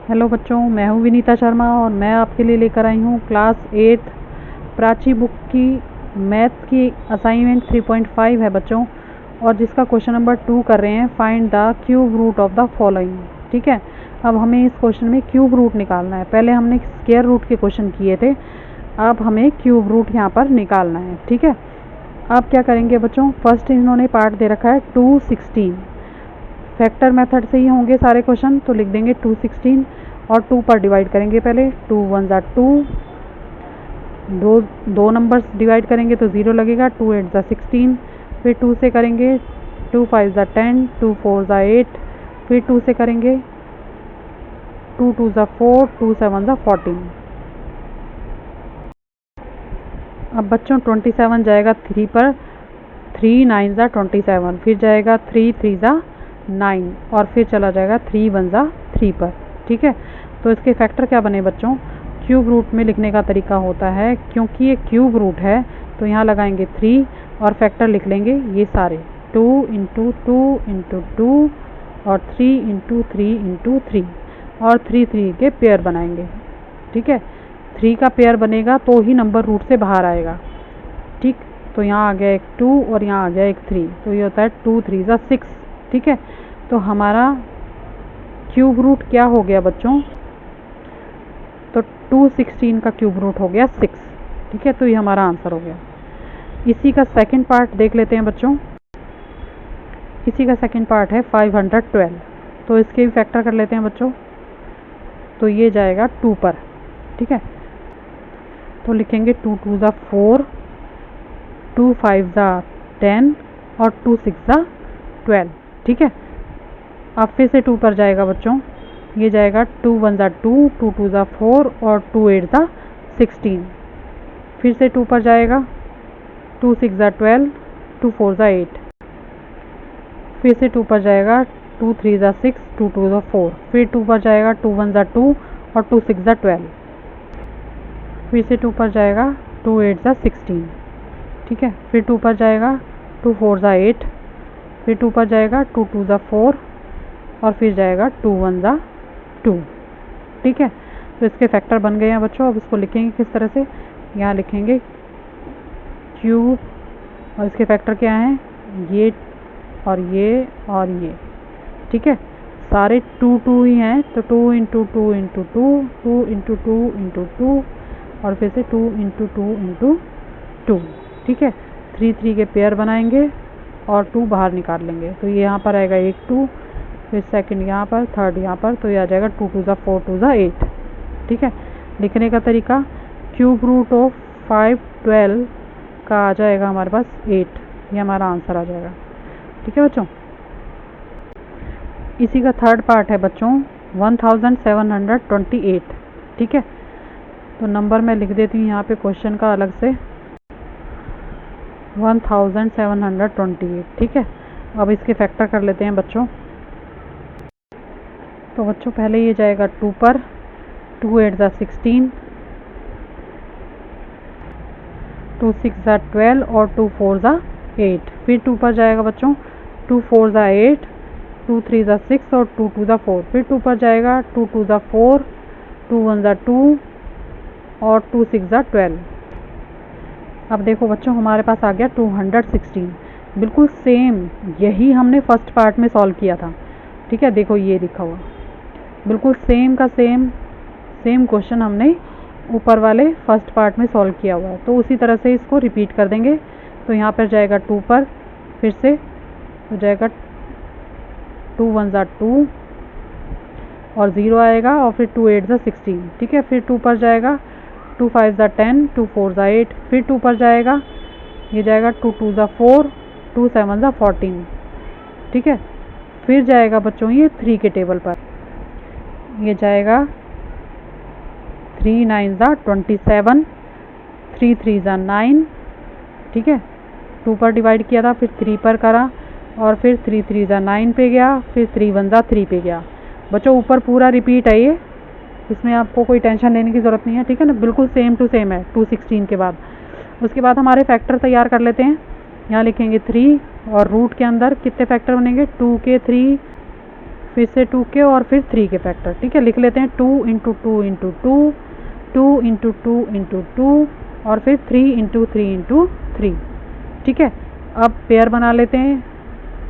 Hello बच्चों, मैं हूँ विनीता शर्मा और मैं आपके लिए लेकर आई हूँ क्लास 8 प्राची बुक की मैथ की असाइनमेंट 3.5 है बच्चों। और जिसका क्वेश्चन नंबर 2 कर रहे हैं, find the cube root of the following. ठीक है, अब हमें इस क्वेश्चन में क्यूब रूट निकालना है। पहले हमने स्क्वायर रूट के क्वेश्चन किए थे, अब हमें क्यूब रूट यहाँ पर निकालना है। ठीक है, अब क्या करेंगे बच्चों, फर्स्ट इन्होंने पार्ट दे रखा है 216। फैक्टर मेथड से ही होंगे सारे क्वेश्चन, तो लिख देंगे 216 और 2 पर डिवाइड करेंगे। पहले 2 1 ज़ा 2, दो नंबर्स डिवाइड करेंगे तो 0 लगेगा। 2 8 ज़ा 16, फिर 2 से करेंगे 2 5 ज़ा 10, 2 4 ज़ा 8, फिर 2 से करेंगे 2 2 ज़ा 4, 2 7 ज़ा 14। अब बच्चों 27 जाएगा 3 पर, 3 9 ज़ा 27, फिर जाएगा 3 3 ज़ा 9 और फिर चला जाएगा 3 1 ज़ा 3 पर। ठीक है, तो इसके फैक्टर क्या बने बच्चों, क्यूब रूट में लिखने का तरीका होता है, क्योंकि ये क्यूब रूट है तो यहाँ लगाएंगे 3 और फैक्टर लिख लेंगे ये सारे 2 इंटू 2 इंटू 2 और 3 इंटू 3 इंटू 3 और 3 3 के पेयर बनाएंगे। ठीक है, 3 का पेयर बनेगा तो ही नंबर रूट से बाहर आएगा। ठीक, तो यहाँ आ गया एक 2 और यहाँ आ गया एक 3, तो ये होता है 2 3 ज़ा 6। ठीक है, तो हमारा क्यूब रूट क्या हो गया बच्चों, तो 216 का क्यूब रूट हो गया 6। ठीक है, तो ये हमारा आंसर हो गया। इसी का सेकंड पार्ट देख लेते हैं बच्चों। इसी का सेकंड पार्ट है 512, तो इसके भी फैक्टर कर लेते हैं बच्चों। तो ये जाएगा 2 पर। ठीक है, तो लिखेंगे 2 2 ज़ा 4, 2 5 ज़ा 10 और 2 6 ज़ा 12। ठीक है, अब फिर से 2 पर जाएगा बच्चों, ये जाएगा 2 1 ज़ा 2, 2 2 ज़ा 4 और 2 8 ज़ा 16। फिर से 2 पर जाएगा, 2 6 ज़ा 12, 2 4 ज़ा 8। फिर से 2 पर जाएगा, 2 3 ज़ा 6, 2 2 ज़ा 4। फिर 2 पर जाएगा, 2 1 ज़ा 2 और 2 6 ज़ा 12। फिर से 2 पर जाएगा, 2 8 ज़ा 16। ठीक है, फिर 2 पर जाएगा, 2 4 ज़ा 8। फिर 2 पर जाएगा, 2 2 ज़ा 4 और फिर जाएगा 2 1 ज़ा 2। ठीक है, तो इसके फैक्टर बन गए हैं बच्चों। अब इसको लिखेंगे किस तरह से, यहाँ लिखेंगे क्यूब और इसके फैक्टर क्या हैं, ये और ये और ये। ठीक है, सारे 2 2 ही हैं, तो 2 इंटू 2 इंटू 2, 2 इंटू 2 इंटू 2 और फिर से 2 इंटू 2 इंटू 2। ठीक है, 3 3 के पेयर बनाएंगे और 2 बाहर निकाल लेंगे, तो ये यहाँ पर आएगा एक 2, फिर सेकंड यहाँ पर, थर्ड यहाँ पर, तो ये आ जाएगा 2 2 ज़ा 4, 2 ज़ा 8। ठीक है, लिखने का तरीका क्यूब रूट ऑफ 512 का आ जाएगा हमारे पास 8, ये हमारा आंसर आ जाएगा। ठीक है बच्चों, इसी का थर्ड पार्ट है बच्चों 1728। ठीक है, तो नंबर मैं लिख देती हूँ यहाँ पे क्वेश्चन का अलग से, 1728। ठीक है, अब इसके फैक्टर कर लेते हैं बच्चों। तो बच्चों पहले ये जाएगा 2 पर, 2 8 ज़ा 16, 2 6 ज़ा 12 और 2 4 ज़ा 8। फिर 2 पर जाएगा बच्चों, 2 4 ज़ा 8, 2 3 ज़ा 6 और 2 2 ज़ा 4। फिर 2 पर जाएगा, 2 2 ज़ा 4, 2 1 ज़ा 2 और 2 6 ज़ा 12। अब देखो बच्चों हमारे पास आ गया 216, बिल्कुल सेम यही हमने फर्स्ट पार्ट में सॉल्व किया था। ठीक है, देखो ये लिखा हुआ बिल्कुल सेम का सेम क्वेश्चन हमने ऊपर वाले फर्स्ट पार्ट में सॉल्व किया हुआ है, तो उसी तरह से इसको रिपीट कर देंगे। तो यहाँ पर जाएगा 2 पर, फिर से हो जाएगा 2 1 ज़ा 2 और 0 आएगा और फिर 2 8 ज़ा 16। ठीक है, फिर 2 पर जाएगा, 2 5 ज़ा 10, 2 4 ज़ा 8। फिर 2 पर जाएगा, ये जाएगा 2 2 ज़ा 4, 2 7 ज़ा 14। ठीक है, फिर जाएगा बच्चों ये 3 के टेबल पर, ये जाएगा 3 9 ज़ा 27, 3 3 ज़ा 9। ठीक है, 2 पर डिवाइड किया था, फिर 3 पर करा और फिर 3 3 ज़ा 9 पे गया, फिर 3 1 ज़ा 3 पे गया। बच्चों ऊपर पूरा रिपीट है ये, इसमें आपको कोई टेंशन लेने की ज़रूरत नहीं है। ठीक है ना, बिल्कुल सेम टू सेम है 216 के बाद। उसके बाद हमारे फैक्टर तैयार कर लेते हैं। यहाँ लिखेंगे 3 और रूट के अंदर कितने फैक्टर बनेंगे, 2 के 3 फिर से 2 के और फिर 3 के फैक्टर। ठीक है, लिख लेते हैं 2 इंटू 2 इंटू 2, 2 इंटू 2 इंटू 2 और फिर 3 इंटू 3 इंटू 3। ठीक है, अब पेयर बना लेते हैं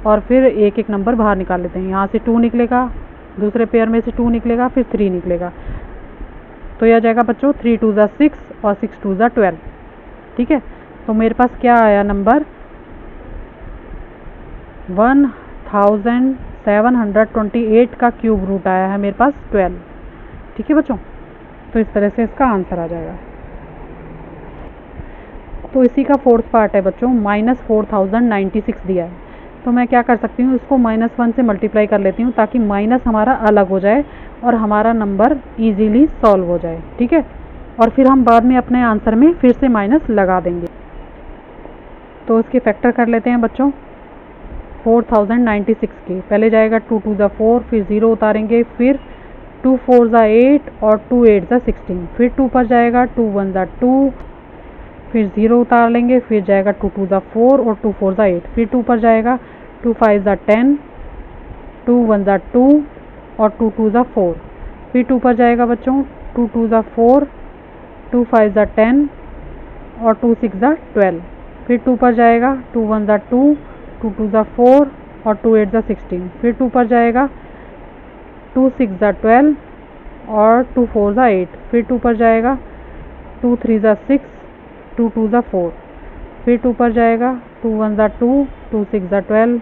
और फिर एक एक नंबर बाहर निकाल लेते हैं। यहाँ से 2 निकलेगा, दूसरे पेयर में से 2 निकलेगा, फिर 3 निकलेगा। तो यह जाएगा बच्चों 3 2 ज़ा 6 और 6 2 ज़ा 12। ठीक है, तो मेरे पास क्या आया नंबर 1728 का क्यूब रूट आया है मेरे पास 12। ठीक है बच्चों, तो इस तरह से इसका आंसर आ जाएगा। तो इसी का फोर्थ पार्ट है बच्चों, -4096 दिया है। तो मैं क्या कर सकती हूँ, इसको -1 से मल्टीप्लाई कर लेती हूँ ताकि माइनस हमारा अलग हो जाए और हमारा नंबर इजीली सॉल्व हो जाए। ठीक है, और फिर हम बाद में अपने आंसर में फिर से माइनस लगा देंगे। तो इसके फैक्टर कर लेते हैं बच्चों 4096 के। पहले जाएगा 2 2 ज़ा 4, फिर 0 उतारेंगे, फिर 2 4 ज़ा 8 और 2 8 ज़ा 16, फिर 2 पर जाएगा, 2 1 ज़ा 2, फिर 0 उतार लेंगे, फिर जाएगा 2 2 ज़ा 4 और 2 4 ज़ा 8, फिर 2 पर जाएगा, 2 5 ज़ा 10, 2 1 ज़ा 2 और 2 2 ज़ा 4, फिर 2 पर जाएगा बच्चों, 2 2 ज़ा 4, 2 5 ज़ा 10 और 2 6 ज़ा 12, फिर 2 पर जाएगा, 2 1 ज़ा 2, 2 2 ज़ा 4 और 2 8 ज़ा 16, फिर 2 पर जाएगा, 2 6 ज़ा 12 और 2 4 ज़ा 8, फिर 2 पर जाएगा, 2 3 ज़ा 6, 2 2 ज़ा 4, फिर 2 पर जाएगा, 2 1 ज़ा 2, 2 6 ज़ा 12,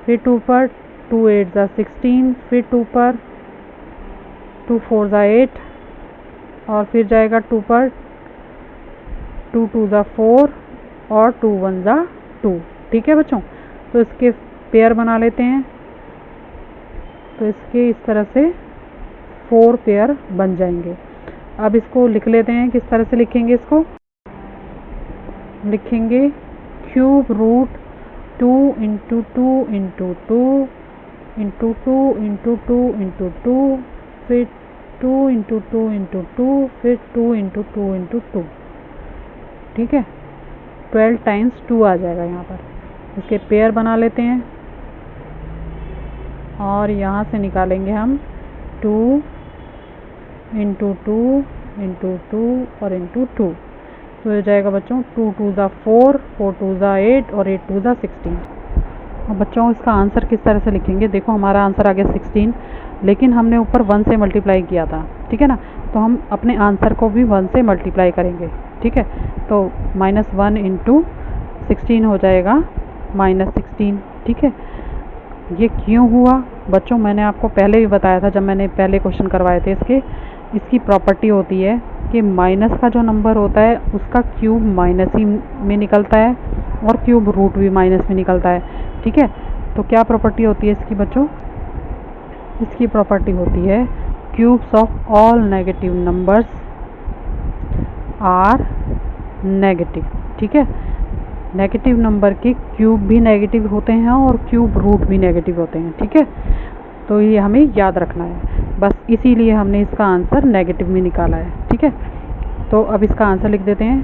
फिर 2 पर 2 8 ज़ा 16, फिर 2 पर 2 4 ज़ा 8 और फिर जाएगा 2 पर 2 2 ज़ा 4 और 2 1 ज़ा 2। ठीक है बच्चों, तो इसके पेयर बना लेते हैं। तो इसके इस तरह से 4 पेयर बन जाएंगे। अब इसको लिख लेते हैं, किस तरह से लिखेंगे इसको, लिखेंगे cube root 2 into 2 into 2 into 2 into 2 into 2, फिर 2 इंटू 2 इंटू 2, फिर 2 इंटू 2 इंटू 2। ठीक है, 12 टाइम्स 2 आ जाएगा यहाँ पर। इसके पेयर बना लेते हैं और यहाँ से निकालेंगे हम 2 इंटू 2 इंटू 2 और इंटू 2। तो हो जाएगा बच्चों 2 2 ज़ा 4, 4 2 ज़ा 8 और 8 2 ज़ा 16। अब बच्चों इसका आंसर किस तरह से लिखेंगे, देखो हमारा आंसर आ गया 16, लेकिन हमने ऊपर 1 से मल्टीप्लाई किया था। ठीक है ना, तो हम अपने आंसर को भी 1 से मल्टीप्लाई करेंगे। ठीक है, तो -1 इंटू 16 हो जाएगा -16। ठीक है, ये क्यों हुआ बच्चों, मैंने आपको पहले भी बताया था जब मैंने पहले क्वेश्चन करवाए थे। इसकी प्रॉपर्टी होती है कि माइनस का जो नंबर होता है उसका क्यूब माइनस ही में निकलता है और क्यूब रूट भी माइनस में निकलता है। ठीक है, तो क्या प्रॉपर्टी होती है इसकी बच्चों, इसकी प्रॉपर्टी होती है cubes of all negative numbers are negative. ठीक है, नेगेटिव नंबर के क्यूब भी नेगेटिव होते हैं और क्यूब रूट भी नेगेटिव होते हैं। ठीक है, तो ये हमें याद रखना है, बस इसीलिए हमने इसका आंसर नेगेटिव में निकाला है। ठीक है, तो अब इसका आंसर लिख देते हैं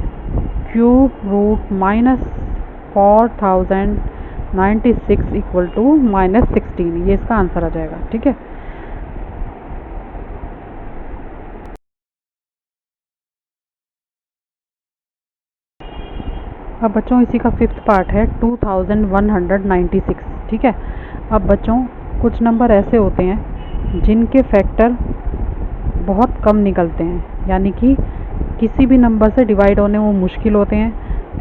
क्यूब रूट -4096 इक्वल टू -16, ये इसका आंसर आ जाएगा। ठीक है, अब बच्चों इसी का फिफ्थ पार्ट है 2196। ठीक है, अब बच्चों कुछ नंबर ऐसे होते हैं जिनके फैक्टर बहुत कम निकलते हैं, यानी कि किसी भी नंबर से डिवाइड होने वो मुश्किल होते हैं।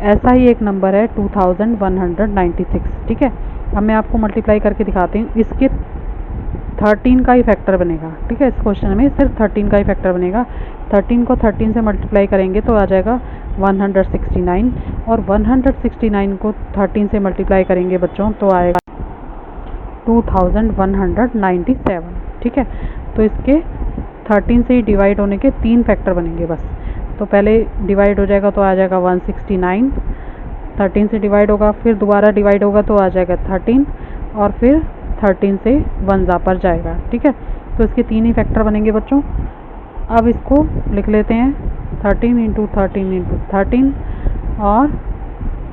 ऐसा ही एक नंबर है 2196। ठीक है, अब मैं आपको मल्टीप्लाई करके दिखाती हूँ। इसके 13 का ही फैक्टर बनेगा। ठीक है, इस क्वेश्चन में सिर्फ 13 का ही फैक्टर बनेगा। 13 को 13 से मल्टीप्लाई करेंगे तो आ जाएगा 169 और 169 को 13 से मल्टीप्लाई करेंगे बच्चों तो आएगा 2197। ठीक है, तो इसके 13 से ही डिवाइड होने के 3 फैक्टर बनेंगे बस। तो पहले डिवाइड हो जाएगा तो आ जाएगा 169, 13 से डिवाइड होगा, फिर दोबारा डिवाइड होगा तो आ जाएगा 13 और फिर 13 से 1 जा पर जाएगा। ठीक है, तो इसके 3 ही फैक्टर बनेंगे बच्चों। अब इसको लिख लेते हैं 13 इंटू 13 इंटू 13 और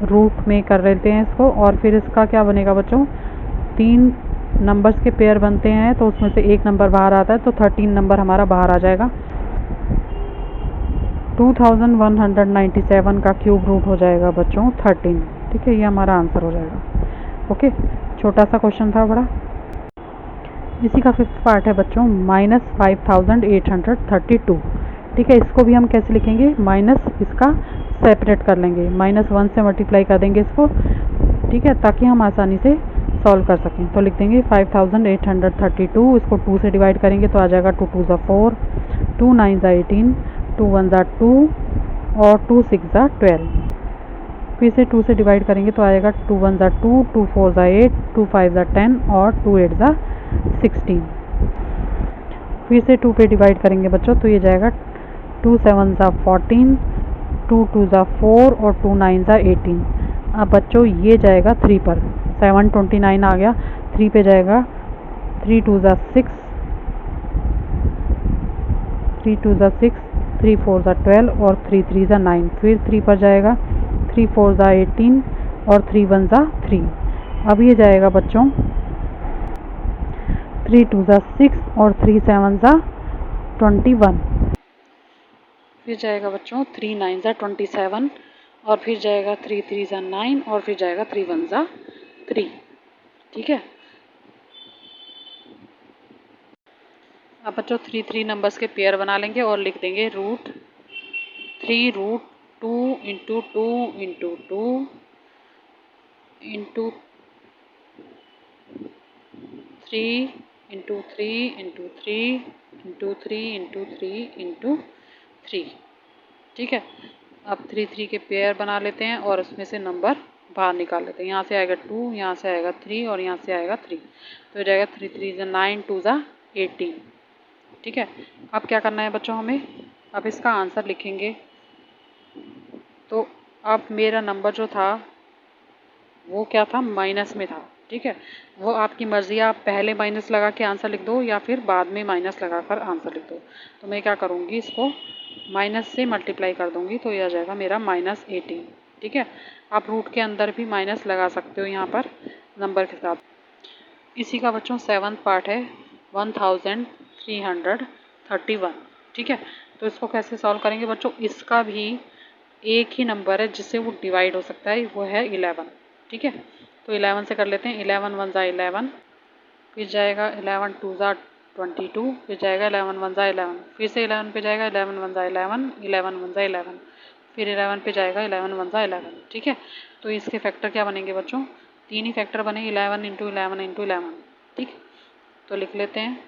रूट में कर लेते हैं इसको, और फिर इसका क्या बनेगा बच्चों 3 नंबर्स के पेयर बनते हैं तो उसमें से एक नंबर बाहर आता है, तो 13 नंबर हमारा बाहर आ जाएगा। 2197 का क्यूब रूट हो जाएगा बच्चों 13। ठीक है, ये हमारा आंसर हो जाएगा। ओके, छोटा सा क्वेश्चन था बड़ा। इसी का 5th पार्ट है बच्चों, -5832। ठीक है, इसको भी हम कैसे लिखेंगे, माइनस इसका सेपरेट कर लेंगे, -1 से मल्टीप्लाई कर देंगे इसको। ठीक है, ताकि हम आसानी से सॉल्व कर सकें। तो लिख देंगे 5832, इसको 2 से डिवाइड करेंगे तो आ जाएगा 2 2 4, 2 9 18, 2 1 2 और 2 6 12। फिर से 2 से डिवाइड करेंगे तो आएगा 2 1 2, 2 4 8, 2 5 10 और 2 8 16। फिर से 2 पे डिवाइड करेंगे बच्चों तो ये जाएगा 2 7 14, 2 2 4 और 2 9 18। अब बच्चों ये जाएगा 3 पर, 729 आ गया। 3 पे जाएगा 3 2 6, 3 2 6, 3 4 12 और 3 3 9। फिर 3 पर जाएगा 3 4 18 और 3 1 3। अब ये जाएगा बच्चों 3 2 6 और 3 7 21। फिर जाएगा बच्चों 3 9 27 और फिर जाएगा 3 3 9 और फिर जाएगा 3 1 3। ठीक है, अब बच्चों 3 3 नंबर्स के पेयर बना लेंगे और लिख देंगे √3 √2 into 2 into 2 into 3 into 3 into 3 into 3 into 3 into 3। ठीक है, अब 3 3 के पेयर बना लेते हैं और उसमें से नंबर बाहर निकाल लेते हैं। यहाँ से आएगा 2, यहाँ से आएगा 3 और यहाँ से आएगा 3। तो हो जाएगा 3 3 9, 2 18। ठीक है, अब क्या करना है बच्चों हमें, अब इसका आंसर लिखेंगे। तो अब मेरा नंबर जो था वो क्या था, माइनस में था। ठीक है, वो आपकी मर्ज़ी, आप पहले माइनस लगा के आंसर लिख दो या फिर बाद में माइनस लगा कर आंसर लिख दो। तो मैं क्या करूँगी, इसको माइनस से मल्टीप्लाई कर दूँगी तो यह आ जाएगा मेरा -18। ठीक है, आप रूट के अंदर भी माइनस लगा सकते हो यहाँ पर नंबर के साथ। इसी का बच्चों 7th पार्ट है 1331। ठीक है, तो इसको कैसे सॉल्व करेंगे बच्चों, इसका भी एक ही नंबर है जिससे वो डिवाइड हो सकता है, वो है 11। ठीक है, तो 11 से कर लेते हैं। 11 1 11, फिर जाएगा 11 2 22, फिर जाएगा 11 1 11, फिर से 11 पे जाएगा 11 1 11, 11 1 11, फिर 11 पे जाएगा 11 1 11। ठीक है, तो इसके फैक्टर क्या बनेंगे बच्चों, 3 ही फैक्टर बने, 11 इंटू 11 इंटू 11। ठीक, तो लिख लेते हैं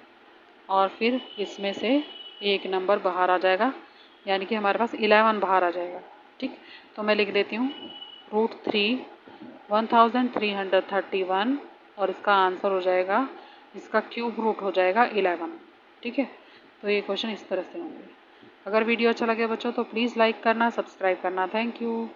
और फिर इसमें से एक नंबर बाहर आ जाएगा, यानी कि हमारे पास 11 बाहर आ जाएगा। ठीक, तो मैं लिख देती हूँ √3 1331 और इसका आंसर हो जाएगा, इसका क्यूब रूट हो जाएगा 11। ठीक है, तो ये क्वेश्चन इस तरह से होंगे। अगर वीडियो अच्छा लगे बच्चों तो प्लीज़ लाइक करना, सब्सक्राइब करना। Thank you.